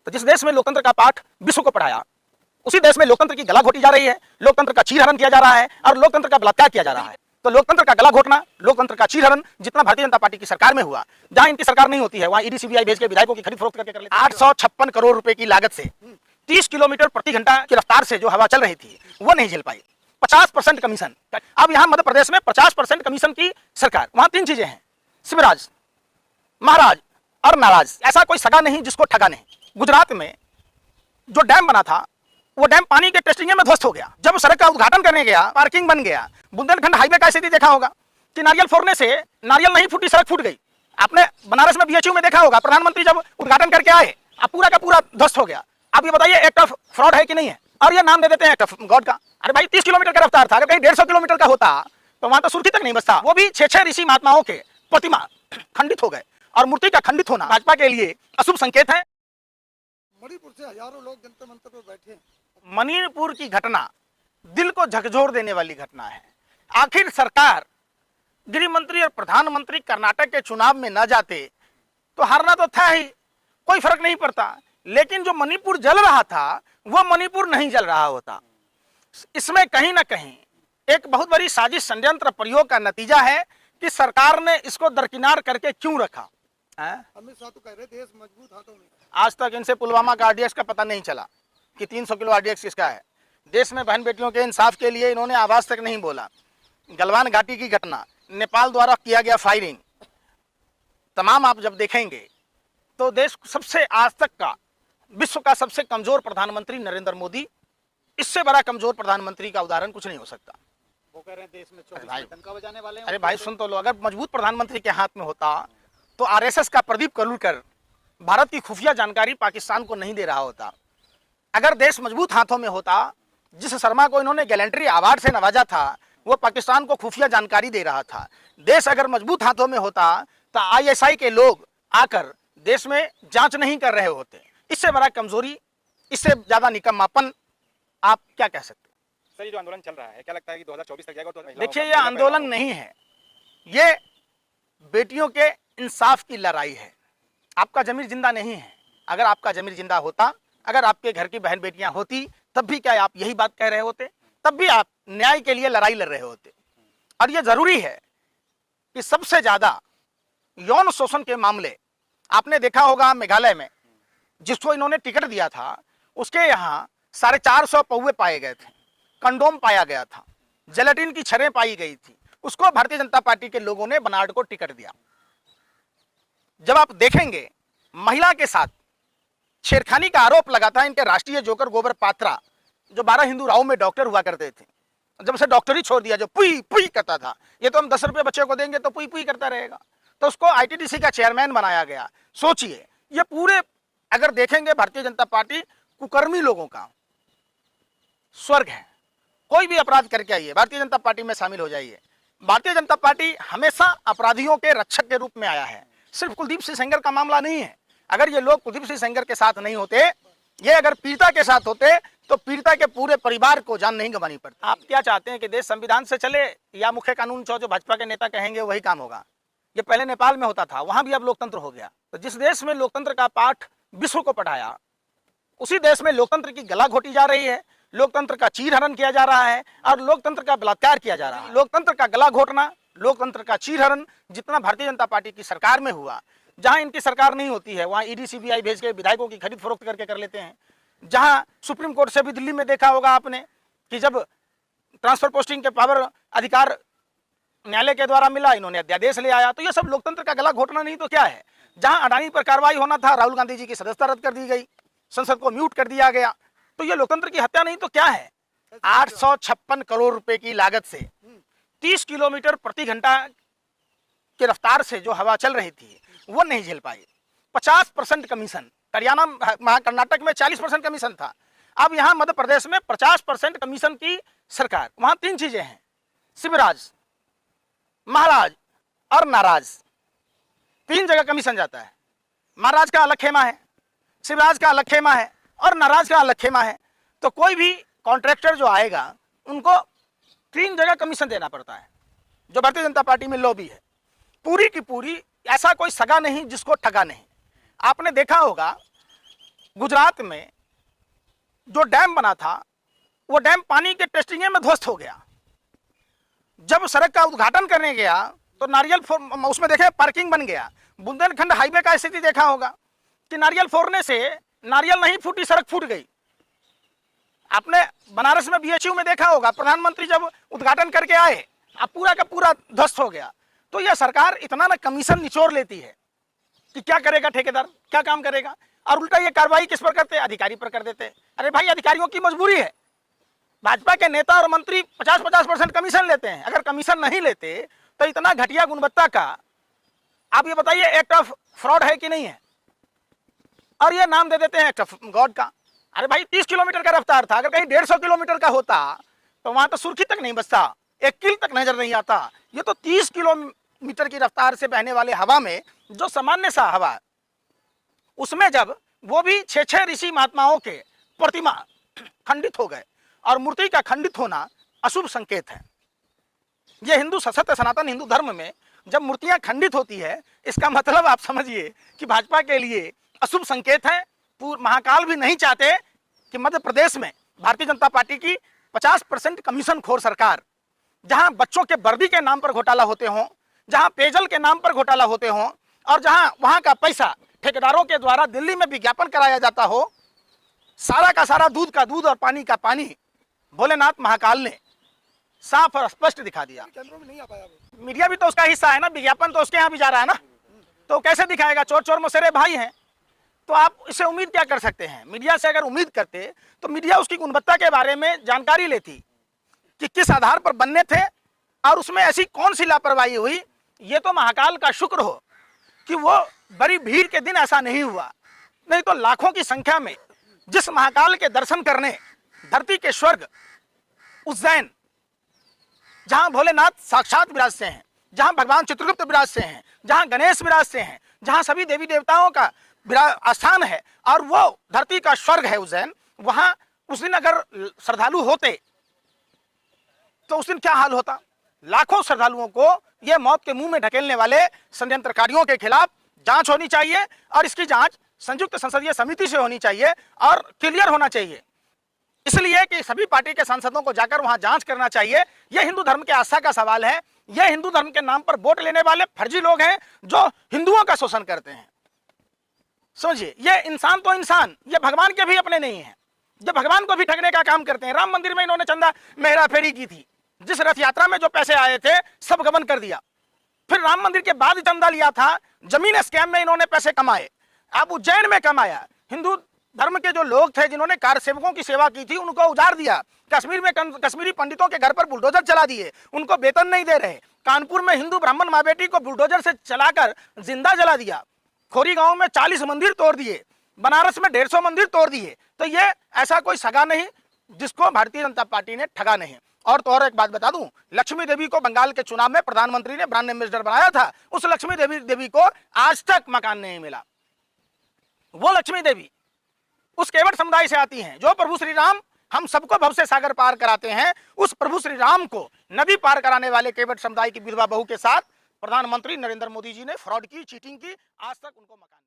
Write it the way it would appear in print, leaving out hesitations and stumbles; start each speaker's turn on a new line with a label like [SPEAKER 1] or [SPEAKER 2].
[SPEAKER 1] तो जिस देश में लोकतंत्र का पाठ विश्व को पढ़ाया, उसी देश में लोकतंत्र की गला घोटी जा रही है, लोकतंत्र का चीरहरण किया जा रहा है और लोकतंत्र का बलात्कार किया जा रहा है। तो लोकतंत्र का गला घोटना, लोकतंत्र का चीरहरण जितना भारतीय जनता पार्टी की सरकार में हुआ, जहां इनकी सरकार नहीं होती है वहां ईडी सीबीआई भेज के विधायकों की खरीद फरोख्त करके कर लेते हैं। 856 करोड़ रुपए की लागत से 30 किलोमीटर प्रति घंटा की रफ्तार से जो हवा चल रही थी वो नहीं झेल पाई। 50% कमीशन। अब यहां मध्य प्रदेश में 50% कमीशन की सरकार, वहां तीन चीजें हैं, शिवराज, महाराज और नाराज। ऐसा कोई सगा नहीं जिसको ठगा नहीं। गुजरात में जो डैम बना था वो डैम पानी के टेस्टिंग में ध्वस्त हो गया। जब सड़क का उद्घाटन करने गया, पार्किंग बन गया। बुंदेलखंड हाईवे का स्थिति देखा होगा कि नारियल फोड़ने से नारियल नहीं फूटी, सड़क फूट गई। आपने बनारस में बीएचयू में देखा होगा, प्रधानमंत्री जब उद्घाटन करके आए अब पूरा का पूरा ध्वस्त हो गया। आप ये बताइए एक्ट ऑफ फ्रॉड है कि नहीं है? और ये नाम दे देते हैं एक्ट ऑफ गॉड का। अरे भाई 30 किलोमीटर का रफ्तार था, अगर कहीं 150 किलोमीटर का होता तो वहां तो सुर्खी तक नहीं बचता। वो भी 6 ऋषि महात्माओं के प्रतिमा खंडित हो गए और मूर्ति का खंडित होना भाजपा के लिए अशुभ संकेत है।
[SPEAKER 2] मणिपुर से हजारों लोग जंतर मंतर पर बैठे हैं।
[SPEAKER 1] मणिपुर की घटना दिल को झकझोर देने वाली घटना है। आखिर सरकार, गृह मंत्री और प्रधानमंत्री कर्नाटक के चुनाव में न जाते तो हारना तो था ही, कोई फर्क नहीं पड़ता। लेकिन जो मणिपुर जल रहा था वो मणिपुर नहीं जल रहा होता। इसमें कहीं ना कहीं एक बहुत बड़ी साजिश, षड्यंत्र प्रयोग का नतीजा है कि सरकार ने इसको दरकिनार करके क्यों रखा।
[SPEAKER 2] अमित शाह तो कह रहे देश मजबूत हाथों में।
[SPEAKER 1] आज तक इनसे पुलवामा का आरडीएक्स का पता नहीं चला कि 300 किलो आरडीएक्स किसका है। देश में बहन बेटियों के इंसाफ के लिए इन्होंने आवाज तक नहीं बोला। गलवान घाटी की घटना, नेपाल द्वारा किया गया फायरिंग, तमाम आप जब देखेंगे तो देश सबसे आज तक का विश्व का सबसे कमजोर प्रधानमंत्री नरेंद्र मोदी, इससे बड़ा कमजोर प्रधानमंत्री का उदाहरण कुछ नहीं हो सकता।
[SPEAKER 2] वो कह रहे हैं देश में 24 डंका बजाने वाले हैं।
[SPEAKER 1] अरे भाई सुन तो लो, अगर मजबूत प्रधानमंत्री के हाथ में होता तो आरएसएस का प्रदीप कलुलकर भारत की खुफिया जानकारी पाकिस्तान को नहीं दे रहा होता। अगर देश मजबूत हाथों में होता, जिस शर्मा को इन्होंने गैलेंट्री अवार्ड से नवाजा था वो पाकिस्तान को खुफिया जानकारी दे रहा था। देश अगर मजबूत हाथों में होता तो आईएसआई के लोग आकर देश में जांच नहीं कर रहे होते। इससे बड़ा कमजोरी, इससे ज्यादा निकम्मापन आप क्या कह सकते?
[SPEAKER 3] सर, ये जो आंदोलन चल रहा है क्या लगता है कि 2024 तक जाएगा? तो
[SPEAKER 1] देखिए, ये आंदोलन नहीं है, ये बेटियों के इंसाफ की लड़ाई है। आपका जमीर जिंदा नहीं है। अगर आपका जमीर जिंदा होता, अगर आपके घर की बहन बेटियां होती, तब भी क्या आप यही बात कह रहे होते? तब भी आप न्याय के लिए लड़ाई लड़ रहे होते। और ये जरूरी है कि सबसे ज्यादा यौन शोषण के मामले आपने देखा होगा मेघालय में, जिसको इन्होंने टिकट दिया था उसके यहाँ 450 पौवे पाए गए थे, कंडोम पाया गया था, जेलेटिन की छड़ें पाई गई थी। उसको भारतीय जनता पार्टी के लोगों ने बनार्ड को टिकट दिया। जब आप देखेंगे महिला के साथ छेड़खानी का आरोप लगा था इनके राष्ट्रीय जोकर गोबर पात्रा, जो 12 हिंदू राव में डॉक्टर हुआ करते थे। जब से डॉक्टर ही छोड़ दिया, जो पुई पुई करता था, ये तो हम 10 रुपये बच्चे को देंगे तो पुई पुई करता रहेगा, तो उसको आईटीडीसी का चेयरमैन बनाया गया। सोचिए, ये पूरे अगर देखेंगे भारतीय जनता पार्टी कुकर्मी लोगों का स्वर्ग है। कोई भी अपराध करके आइए, भारतीय जनता पार्टी में शामिल हो जाइए। भारतीय जनता पार्टी हमेशा अपराधियों के रक्षक के रूप में आया है। सिर्फ कुलदीप सिंह सेंगर का मामला नहीं है। अगर ये लोग कुलदीप सिंह सेंगर के साथ नहीं होते, ये अगर पीड़िता के साथ होते तो पीड़िता के पूरे परिवार को जान नहीं गंवानी पड़ती। आप क्या चाहते हैं कि देश संविधान से चले या मुख्य कानून जो भाजपा के नेता कहेंगे वही काम होगा? ये पहले नेपाल में होता था, वहां भी अब लोकतंत्र हो गया। तो जिस देश में लोकतंत्र का पाठ विश्व को पढ़ाया, उसी देश में लोकतंत्र की गला घोटी जा रही है, लोकतंत्र का चीरहरण किया जा रहा है और लोकतंत्र का बलात्कार किया जा रहा है। लोकतंत्र का गला घोटना, लोकतंत्र का चीरहरण जितना भारतीय जनता पार्टी की सरकार में हुआ, जहां इनकी सरकार नहीं होती है वहां ईडी सीबीआई भेज के विधायकों की खरीद फरोख्त करके कर लेते हैं। जहां सुप्रीम कोर्ट से भी दिल्ली में देखा होगा आपने कि जब ट्रांसफर पोस्टिंग के पावर अधिकार न्यायालय के द्वारा मिला, इन्होंने अध्यादेश ले आया। तो ये सब लोकतंत्र का गला घोटना नहीं तो क्या है? जहां अडानी पर कार्रवाई होना था, राहुल गांधी जी की सदस्यता रद्द कर दी गई, संसद को म्यूट कर दिया गया। तो ये लोकतंत्र की हत्या नहीं तो क्या है? 856 करोड़ रुपए की लागत से 30 किलोमीटर प्रति घंटा की रफ्तार से जो हवा चल रही थी वो नहीं झेल पाई। 50% कमीशन, कर्नाटक में 40% कमीशन था। अब यहाँ मध्य प्रदेश में 50% कमीशन की सरकार। वहां तीन चीजें हैं, शिवराज, महाराज और नाराज। 3 जगह कमीशन जाता है। महाराज का अलग खेमा है, शिवराज का अलग खेमा है और नाराज का अलग खेमा है। तो कोई भी कॉन्ट्रैक्टर जो आएगा उनको 3 जगह कमीशन देना पड़ता है। जो भारतीय जनता पार्टी में लॉबी है पूरी की पूरी, ऐसा कोई सगा नहीं जिसको ठगा नहीं। आपने देखा होगा गुजरात में जो डैम बना था वो डैम पानी के टेस्टिंग में ध्वस्त हो गया। जब सड़क का उद्घाटन करने गया तो नारियल उसमें देखे पार्किंग बन गया। बुंदेलखंड हाईवे का स्थिति देखा होगा कि नारियल फोड़ने से नारियल नहीं फूटी, सड़क फूट गई। आपने बनारस में बीएचयू में देखा होगा, प्रधानमंत्री जब उद्घाटन करके आए अब पूरा का पूरा ध्वस्त हो गया। तो यह सरकार इतना ना कमीशन निचोड़ लेती है कि क्या करेगा ठेकेदार, क्या काम करेगा, और उल्टा ये कार्रवाई किस पर करते हैं, अधिकारी पर कर देते हैं। अरे भाई, अधिकारियों की मजबूरी है। भाजपा के नेता और मंत्री 50-50% कमीशन लेते हैं। अगर कमीशन नहीं लेते तो इतना घटिया गुणवत्ता का, आप ये बताइए, एक्ट ऑफ फ्रॉड है कि नहीं है? और ये नाम दे देते हैं एक्ट ऑफ गॉड का। अरे भाई, 30 किलोमीटर का रफ्तार था, अगर कहीं 150 किलोमीटर का होता तो वहां तो सुर्खी तक नहीं बचता, एक कील तक नजर नहीं आता। ये तो 30 किलोमीटर की रफ्तार से बहने वाले हवा में, जो सामान्य सा हवा, उसमें जब वो भी 6 ऋषि महात्माओं के प्रतिमा खंडित हो गए, और मूर्ति का खंडित होना अशुभ संकेत है। यह हिंदू सशक्त सनातन हिंदू धर्म में जब मूर्तियां खंडित होती है, इसका मतलब आप समझिए कि भाजपा के लिए अशुभ संकेत है। महाकाल भी नहीं चाहते कि मध्य प्रदेश में भारतीय जनता पार्टी की 50% कमीशन खोर सरकार, जहां बच्चों के वर्दी के नाम पर घोटाला होते हों, जहां पेयजल के नाम पर घोटाला होते हों, और जहां वहां का पैसा ठेकेदारों के द्वारा दिल्ली में विज्ञापन कराया जाता हो, सारा का सारा दूध का दूध और पानी का पानी भोलेनाथ महाकाल ने साफ और स्पष्ट दिखा दिया।
[SPEAKER 2] कैमरों में नहीं आ पाया वो।
[SPEAKER 1] मीडिया भी तो उसका हिस्सा है ना, विज्ञापन तो उसके यहाँ भी जा रहा है ना, तो कैसे दिखाएगा? चोर चोर मसेरे भाई हैं। तो आप इससे उम्मीद क्या कर सकते हैं? मीडिया से अगर उम्मीद करते तो मीडिया उसकी गुणवत्ता के बारे में जानकारी लेती कि किस आधार पर बनने थे और उसमें ऐसी कौन सी लापरवाही हुई। ये तो महाकाल का शुक्र हो कि वो बड़ी भीड़ के दिन ऐसा नहीं हुआ, नहीं तो लाखों की संख्या में जिस महाकाल के दर्शन करने धरती के स्वर्ग उज्जैन, जहां भोलेनाथ साक्षात विराजते हैं, जहां भगवान चित्रगुप्त विराजते हैं, जहां गणेश विराजते हैं, जहां सभी देवी देवताओं का स्थान है, और वो धरती का स्वर्ग है उज्जैन, वहां उस दिन अगर श्रद्धालु होते तो उस दिन क्या हाल होता? लाखों श्रद्धालुओं को यह मौत के मुंह में ढकेलने वाले षड्यंत्रकारियों के खिलाफ जांच होनी चाहिए, और इसकी जांच संयुक्त संसदीय समिति से होनी चाहिए और क्लियर होना चाहिए। इसलिए कि सभी पार्टी के सांसदों को जाकर वहां जांच करना चाहिए। यह हिंदू धर्म के आस्था का सवाल है। यह हिंदू धर्म के नाम पर वोट लेने वाले फर्जी लोग हैं जो हिंदुओं का शोषण करते हैं। समझिए, ये इंसान तो इंसान, ये भगवान के भी अपने नहीं है, जो भगवान को भी ठगने का काम करते हैं। राम मंदिर में इन्होंने चंदा मेहरा फेरी की थी, जिस रथ यात्रा में जो पैसे आए थे सब गबन कर दिया। फिर राम मंदिर के बाद चंदा लिया था, जमीन स्कैम में इन्होंने पैसे कमाए। अब उज्जैन में कमाया। हिंदू धर्म के जो लोग थे जिन्होंने कार सेवकों की सेवा की थी, उनको उजाड़ दिया। कश्मीर में कश्मीरी पंडितों के घर पर बुलडोजर चला दिए, उनको वेतन नहीं दे रहे। कानपुर में हिंदू ब्राह्मण माँ बेटी को बुलडोजर से चलाकर जिंदा जला दिया। खोरी गांव में 40 मंदिर तोड़ दिए, बनारस में 150 मंदिर तोड़ दिए। तो ये ऐसा कोई सगा नहीं जिसको भारतीय जनता पार्टी ने ठगा नहीं। और तो और एक बात बता दूं, लक्ष्मी देवी को बंगाल के चुनाव में प्रधानमंत्री ने ब्रांड एम्बेसडर बनाया था। उस लक्ष्मी देवी को आज तक मकान नहीं मिला। वो लक्ष्मी देवी उस केवट समुदाय से आती हैं जो प्रभु श्री राम हम सबको भव से सागर पार कराते हैं। उस प्रभु श्री राम को नदी पार कराने वाले केवट समुदाय की विधवा बहू के साथ प्रधानमंत्री नरेंद्र मोदी जी ने फ्रॉड की, चीटिंग की। आज तक उनको मकान